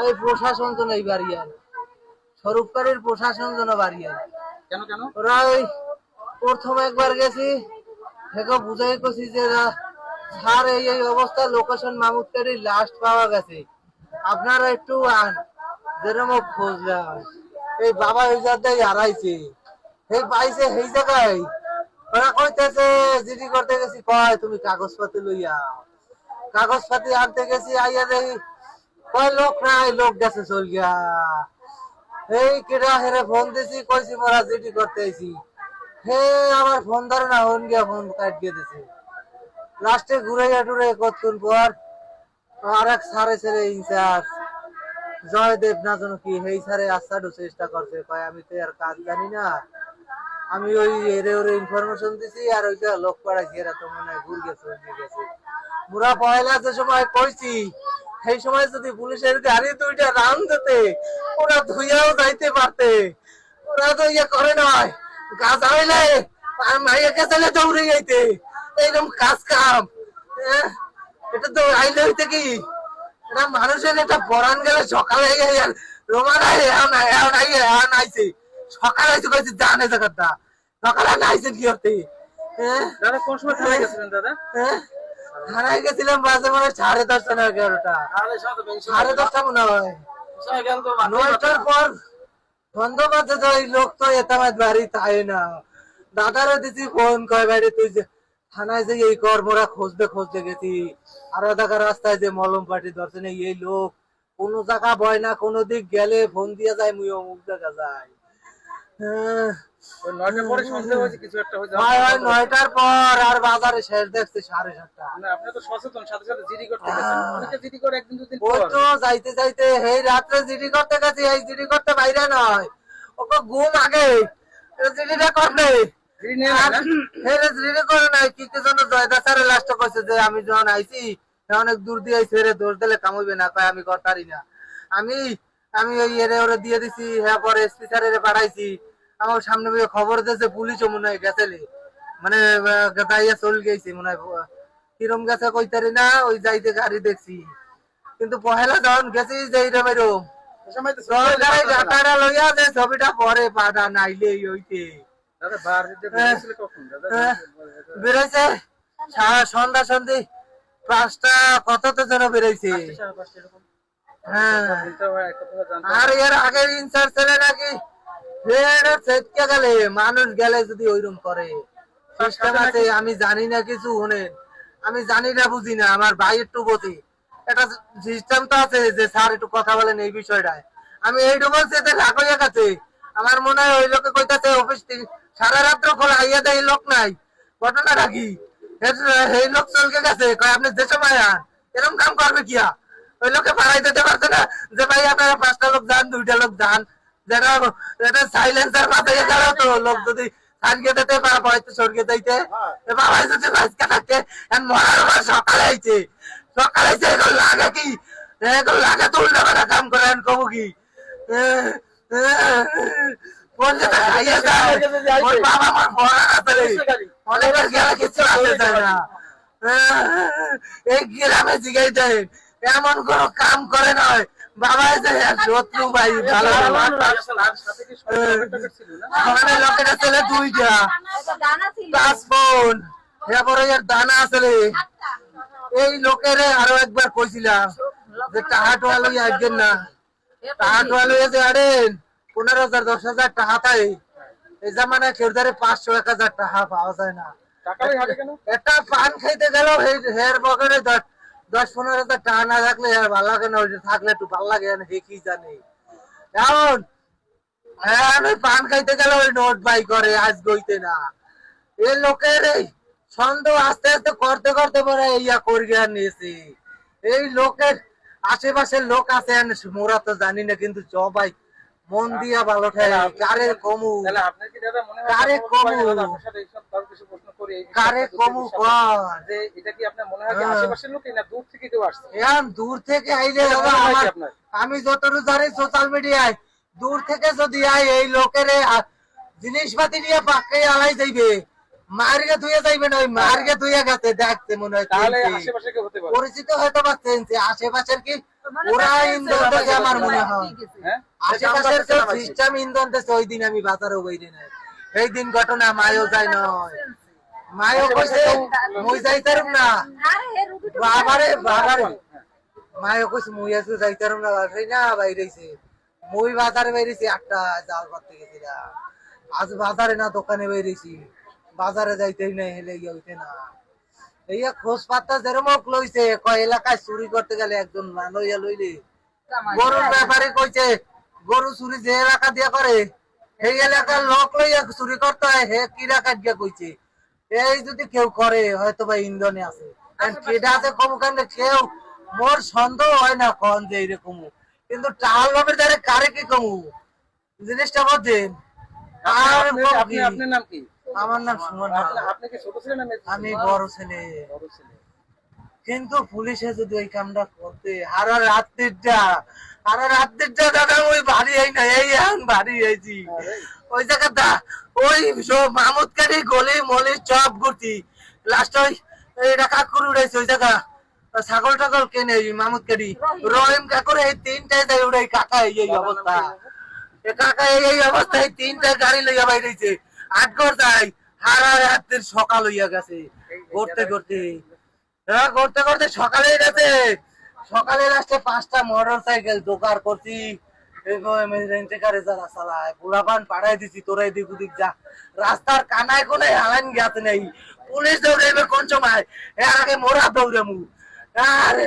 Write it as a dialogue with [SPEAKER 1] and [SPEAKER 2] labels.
[SPEAKER 1] এই প্রশাসন তো নেই বাড়িয়ার, স্বরূপকারীর প্রশাসন যেন বাড়িয়ার।
[SPEAKER 2] কেন কেন?
[SPEAKER 1] ওরা ওই প্রথম একবার গেছি, থেকে বুঝাই করছি যে স্যার এই এই অবস্থা, লোকেশন মামুদকারীর লাস্ট পাওয়া গেছে, আপনারা একটু আন। যেরকম খোঁজ নেয় এই বাবা এই জায়গায় হারাইছে, এই পাইছে এই জায়গায়। ওরা কইতেছে জিডি করতে গেছি, কয় তুমি কাগজপাতি লইয়া। কাগজপাতি আনতে গেছি, আইয়া দেখি কয় লোক নাই, লোক গেছে চল গিয়া। এই কেডা হেরে ফোন দিছি, কইছি মোরা জিডি করতে আইছি। হে আমার ফোন ধরে না, হন গিয়া ফোন কাটিয়ে দিছে। লাস্টে ঘুরাইয়া টুরে কতক্ষণ পর আর এক সারে ছেলে ইনচার্জ জয়দেব না জানো কি, এই সারে আসাডু চেষ্টা করছে, কয় আমি তো আর কাজ জানি না, আমি ওই এরে ওরে ইনফরমেশন দিছি আর ওইটা লোক পাড়াইছি, এরা তো মনে হয় ঘুর গেছে গেছে। মুরা পয়লা যে সময় কইছি, সেই সময় যদি পুলিশের গাড়ি দুইটা রাউন্ড দিতে, ওরা ধুইয়াও যাইতে পারতে। ওরা তো ইয়ে করে নয়, গাছ হইলে আর মাইয়াকে চলে দৌড়ে যাইতে, এইরকম কাজ কাম। এটা তো আইলে হইতে কি, এটা মানুষের একটা পরান গেলে সকালে রোমান আইছে, সকালে আইছে কইছে জানে জায়গাটা, সকালে নাইছেন কি হতে।
[SPEAKER 2] দাদা কোন সময় থানায় গেছিলেন দাদা?
[SPEAKER 1] থানায় গেছিলাম বাজে মানে 10:30 না 11টা, 10:30 মনে হয়। 9টার পর বন্ধ করতে তো এই লোক তো এতামাত বাড়ি তাই না। দাদারও দিছি ফোন, কয় বাইরে তুই যে থানায় যে এই কর, মোরা খুঁজতে গেছি। আর দেখা রাস্তায় যে মলম পাটি ধরছে না, এই লোক কোনো জায়গা বয় না, কোনো দিক গেলে ফোন দিয়ে যায়, মুই অমুক জায়গা যায়।
[SPEAKER 2] 9টার পরে সন্দেহ হয়েছে কিছু একটা হয়েছে?
[SPEAKER 1] 9টার পর আর বাজারে শেষ দেখছি 7:30।
[SPEAKER 2] না আপনি তো সচেতন, সাথে সাথে জিডি করতে গেছেন, অনেকে জিডি করে একদিন দুদিন পর।
[SPEAKER 1] ওই তো যাইতে যাইতে এই রাত্রে জিডি করতে গেছি, এই জিডি করতে বাইরে নয়, ওকে ঘুম আগে জিডিটা করবে। আমি যখন আইছি অনেক দূর দিয়ে আইছি, দোষ দিলে কামইবে না, কয় আমি করতারি না। আমি আমি ওই এরে ওরে দিয়ে দিছি, হ্যাঁ পরে এসপি স্যারের পাঠাইছি। আমার সামনে খবর দিয়েছে পুলিশও মনে হয় গেছে, মানে গাইয়া চল গেছি মনে হয়, কিরম গেছে কইতারি না, ওই যাইতে গাড়ি দেখছি। কিন্তু পহেলা যখন গেছি যে এইরকম এরকম লইয়া যে ছবিটা পরে পাঠা নাইলে হইতে বেরোইছে সন্ধ্যা সন্ধি 5টা কততে যেন বেরোইছে। হ্যাঁ, আর এর আগের ইনচার্জ ছেলে নাকি গেলে মানুষ গেলে যদি ওইরকম করে সিস্টেম আছে, আমি জানি না কিছু। শোনেন, আমি জানি না বুঝি না, আমার ভাই একটু বুঝি, একটা সিস্টেম তো আছে যে স্যার একটু কথা বলেন এই বিষয়টায়। আমি এইটু বলছি রাগ হইয়া গেছে, আমার মনে হয় ওই লোকে কইতাছে অফিস সারা রাত্র খোলা, আইয়া দেয় লোক নাই। ঘটনা রাখি এই লোক চলকে গেছে, কয় আপনি যে সময় আন এরকম কাম করবে কিয়া, ওই লোকে পাড়াই দিতে পারছে না যে ভাই আপনারা 5টা লোক যান, 2টা লোক যান, যেটা সাইলেন্সার মাথায় গেল তো লোক যদি সারিয়ে দিতে হয়তো সরিয়ে যাইতে বাবাই যদি বাঁচকে থাকে। সকালে আইছে, সকালে আইছে এগুলো লাগে কি, এগুলো লাগে তো উল্টা বেলা কাম করেন কবু কি। এই গ্রামে জিগাই দেয় এমন কোন কাম করে নয়, বাবা শত্রু ভাই ভালো লোকের ছেলে 2টা ফোন, এরপরে দানা আসলে এই লোকের আরো একবার কইছিলাম যে টাহাটোয়া লইয়া আসবেন না, টাহাটোয়া লইয়া যে আরেন 15,000 10,000 টাকা পাই। এই জামানায় কেউ ধরে 500-1000 টাকা পাওয়া যায় না। একটা পান খাইতে গেল হের পকেটে 10-15,000 টাকা না থাকলে আর ভালো লাগে না, থাকলে একটু ভালো লাগে কি জানি। এখন ওই পান খাইতে গেলে ওই নোট বাই করে, আজ গইতে না। এই লোকের এই সন্দেহ আস্তে আস্তে করতে করতে পরে ইয়া করিয়া নিয়েছি। এই লোকের আশেপাশের লোক আছে মোরা তো জানি না, কিন্তু সবাই মন দিয়া ভালো ঠায় কারে কমু কারে কমু কারে কমু দূর থেকে আইলে আমি যতটুকু জানি সোশ্যাল মিডিয়ায় দূর থেকে যদি আই এই লোকের জিনিসপাতি নিয়ে পাকে আলাই যাইবে, মার্গে ধুয়ে যাইবেন, ওই মার্গে ধুয়ে গেছে দেখতে মনে হয়
[SPEAKER 2] তাহলে
[SPEAKER 1] চিনছি।
[SPEAKER 2] আশেপাশে কেউ হতে পারে।
[SPEAKER 1] পরিচিত হয়তো বা চেনছে, আশেপাশের কি ওরা ইন্ধন দেশে আমার মনে হয়।
[SPEAKER 2] হ্যাঁ
[SPEAKER 1] আশেপাশের কেউ সিস্টেম ইন্ধন দেশে। ওই দিন আমি বাজারে বইরি নাই, এই দিন ঘটনা মায়ও যায় নয়, মায়ও কইছে মুই যাইতারুম না বাবারে বাবারে, মায়ও কইছে মুই আজকে যাইতারুম না বাসাই না বাইরেছে, মুই বাজারে বাইরেছি 8টা জাল করতে গেছিলাম, আজ বাজারে না দোকানে বাইরেছি, বাজারে যাইতেই নাই হেলে ইয়ে হইতে না। এইয়া খোঁজ পাত্তা যেরকম লইছে, কয় এলাকায় চুরি করতে গেলে একজন লইয়া লইলে গরুর ব্যাপারে কইছে গরু চুরি যে এলাকা দিয়া করে সেই এলাকার লোক লইয়া চুরি করতে হয়, হে কিরা কাটিয়া কইছে। এই যদি কেউ করে হয়তো বা ইন্ধনে আছে, কারণ কেডা আছে কমু, কেন কেউ মোর সন্দেহ হয় না কোন যে এইরকম, কিন্তু টাল বাপের দ্বারে কারে কি কমু জিনিসটা বুঝছেন। আর
[SPEAKER 2] আপনি আপনার নাম কি?
[SPEAKER 1] আমার নাম সুমন।
[SPEAKER 2] আপনি কি ছোট ছিলেন না মেয়ে ছিলেন?
[SPEAKER 1] আমি বড় ছেলে।
[SPEAKER 2] বড় ছেলে।
[SPEAKER 1] কিন্তু পুলিশে যদি ওই কামটা করতে আরো রাত্রিটা দাদা ওই বাড়ি এই না, এই এখন বাড়ি হয়েছি ওই জায়গাটা, ওই সব মামুদকারি গলি মলি সব ঘুরতি, লাস্ট ওই এটা কাকুর উড়াইছে ওই জায়গা, ছাগল টাগল কেনে মামুদকারি রহিম কাকুর এই 3টায় যাই উড়াই, কাকা এই অবস্থা, কাকা এই অবস্থায় 3টা গাড়ি লইয়া বাইরেছে, 8 ঘর যাই হারা রাত্রির সকাল হইয়া গেছে ঘুরতে ঘুরতে। হ্যাঁ করতে করতে সকালে গেছে, সকালে লাস্টে 5টা মোটর সাইকেল জোগাড় করছি, যারা চালায় পোলাপান পাড়াই দিছি, তোরা এদিক ওদিক যা, রাস্তার কানায় কোনায় হালান গেছে নেই, পুলিশ দৌড়াইবে কোন সময়, এর আগে মোরা দৌড়ামু। আরে